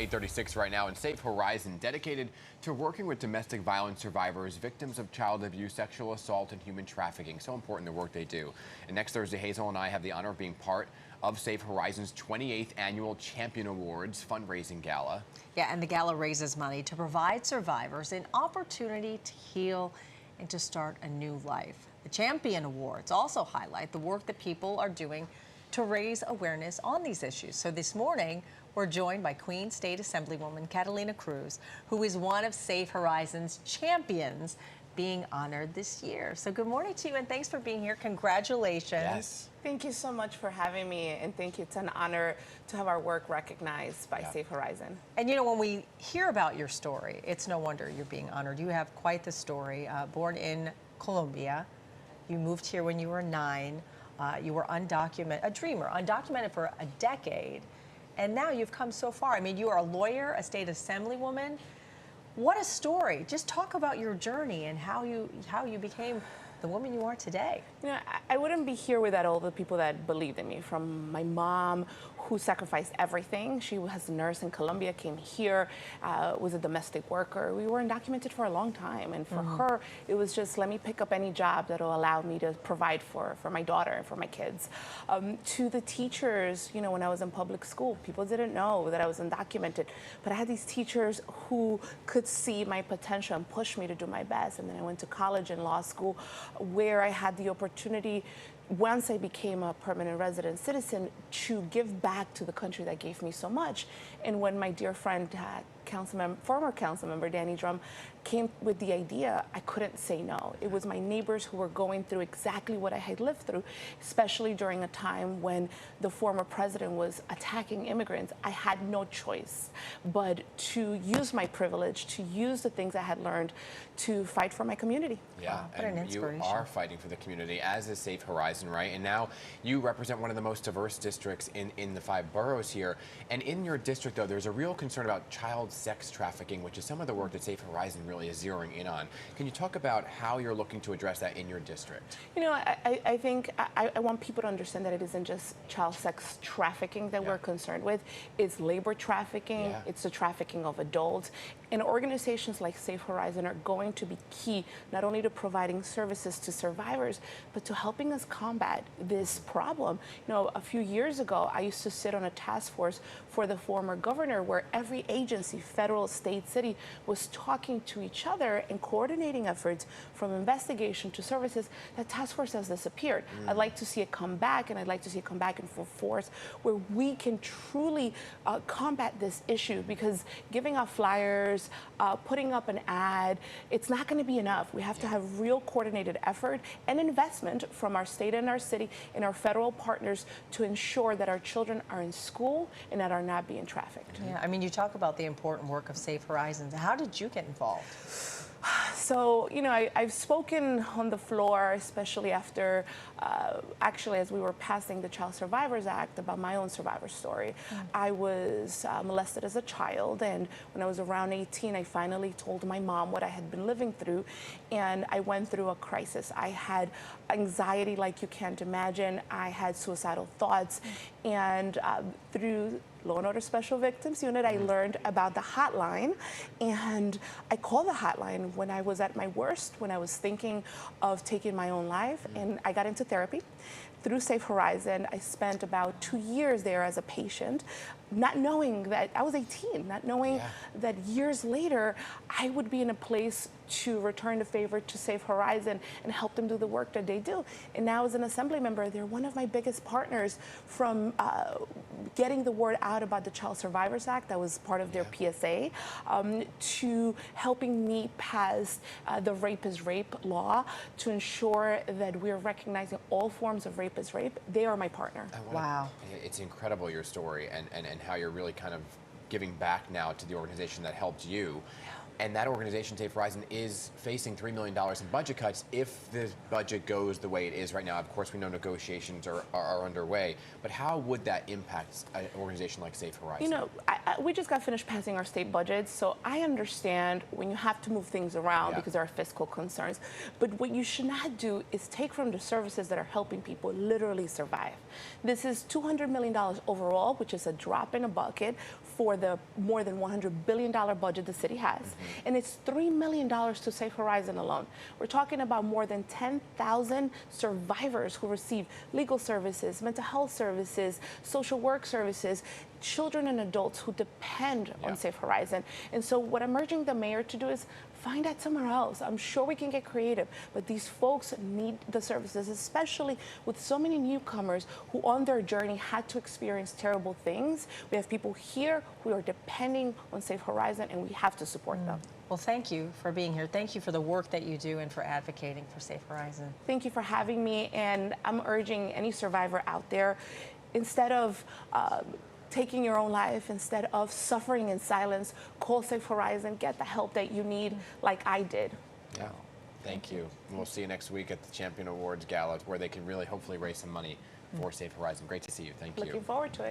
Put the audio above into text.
8:36 right now, and Safe Horizon, dedicated to working with domestic violence survivors, victims of child abuse, sexual assault, and human trafficking. So important the work they do. And next Thursday, Hazel and I have the honor of being part of Safe Horizon's 28th Annual Champion Awards fundraising gala. Yeah, and the gala raises money to provide survivors an opportunity to heal and to start a new life. The Champion Awards also highlight the work that people are doing to raise awareness on these issues. So this morning, we're joined by Queens State Assemblywoman Catalina Cruz, who is one of Safe Horizon's champions being honored this year. So good morning to you, and thanks for being here. Congratulations. Yes. Thank you so much for having me, and thank you. It's an honor to have our work recognized by Safe Horizon. And you know, when we hear about your story, it's no wonder you're being honored. You have quite the story. Born in Colombia, you moved here when you were 9. You were a dreamer, undocumented for a decade, and now you've come so far. I mean, you are a lawyer, a state assemblywoman. What a story. Just talk about your journey and how you became the woman you are today. You know, I wouldn't be here without all the people that believed in me, from my mom, who sacrificed everything. She was a nurse in Colombia, came here, was a domestic worker. We were undocumented for a long time, and for her, it was just, let me pick up any job that will allow me to provide for my daughter and for my kids. To the teachers, you know, when I was in public school, people didn't know that I was undocumented, but I had these teachers who could see my potential and push me to do my best. And then I went to college and law school, where I had the opportunity, once I became a permanent resident citizen, to give back to the country that gave me so much. And when my dear friend, former council member Danny Drum, came with the idea, I couldn't say no. It was my neighbors who were going through exactly what I had lived through, especially during a time when the former president was attacking immigrants. I had no choice but to use my privilege, to use the things I had learned to fight for my community. Yeah, what an inspiration. You are fighting for the community, as is Safe Horizon, right? And now you represent one of the most diverse districts in the 5 boroughs here. And in your district, though, there's a real concern about child sex trafficking, which is some of the work that Safe Horizon really is zeroing in on. Can you talk about how you're looking to address that in your district? You know, I think I want people to understand that it isn't just child sex trafficking that we're concerned with. It's labor trafficking, it's the trafficking of adults. And organizations like Safe Horizon are going to be key, not only to providing services to survivors, but to helping us combat this problem. You know, a few years ago, I used to sit on a task force for the former governor, where every agency, federal, state, city, was talking to each other and coordinating efforts from investigation to services. That task force has disappeared. I'd like to see it come back, and I'd like to see it come back in full force, where we can truly combat this issue, because giving out flyers, putting up an ad, it's not going to be enough. We have to have real coordinated effort and investment from our state and our city and our federal partners to ensure that our children are in school and that are not being trafficked. Yeah, I mean, you talk about the important work of Safe Horizons. How did you get involved? So, you know, I've spoken on the floor, especially after, actually, as we were passing the Child Survivors Act, about my own survivor story. I was molested as a child, and when I was around 18, I finally told my mom what I had been living through, and I went through a crisis. I had anxiety like you can't imagine. I had suicidal thoughts, and through Law and Order Special Victims Unit, I learned about the hotline, and I called the hotline when I was at my worst, when I was thinking of taking my own life, and I got into therapy. Through Safe Horizon, I spent about 2 years there as a patient, not knowing that I was 18, not knowing that years later I would be in a place to return the favor to Safe Horizon and help them do the work that they do. And now as an assembly member, they're one of my biggest partners, from getting the word out about the Child Survivors Act, that was part of their PSA, to helping me pass the Rape is Rape law to ensure that we're recognizing all forms of rape as rape. They are my partner. Wow. It's incredible, your story, and how you're really kind of giving back now to the organization that helped you. And that organization, Safe Horizon, is facing $3 million in budget cuts if the budget goes the way it is right now. Of course, we know negotiations are underway, but how would that impact an organization like Safe Horizon? You know, we just got finished passing our state budget, so I understand when you have to move things around because there are fiscal concerns. But what you should not do is take from the services that are helping people literally survive. This is $200 million overall, which is a drop in a bucket for the more than $100 billion budget the city has. And it's $3 million to Safe Horizon alone. We're talking about more than 10,000 survivors who receive legal services, mental health services, social work services, children and adults who depend on Safe Horizon. And so what I'm urging the mayor to do is find that somewhere else. I'm sure we can get creative, but these folks need the services, especially with so many newcomers who on their journey had to experience terrible things. We have people here who are depending on Safe Horizon, and we have to support them. Well, thank you for being here. Thank you for the work that you do and for advocating for Safe Horizon. Thank you for having me, and I'm urging any survivor out there, instead of taking your own life, instead of suffering in silence, call Safe Horizon, get the help that you need like I did. Yeah, thank you. And we'll see you next week at the Champion Awards Gala, where they can really hopefully raise some money for Safe Horizon. Great to see you. Thank you. Looking forward to it.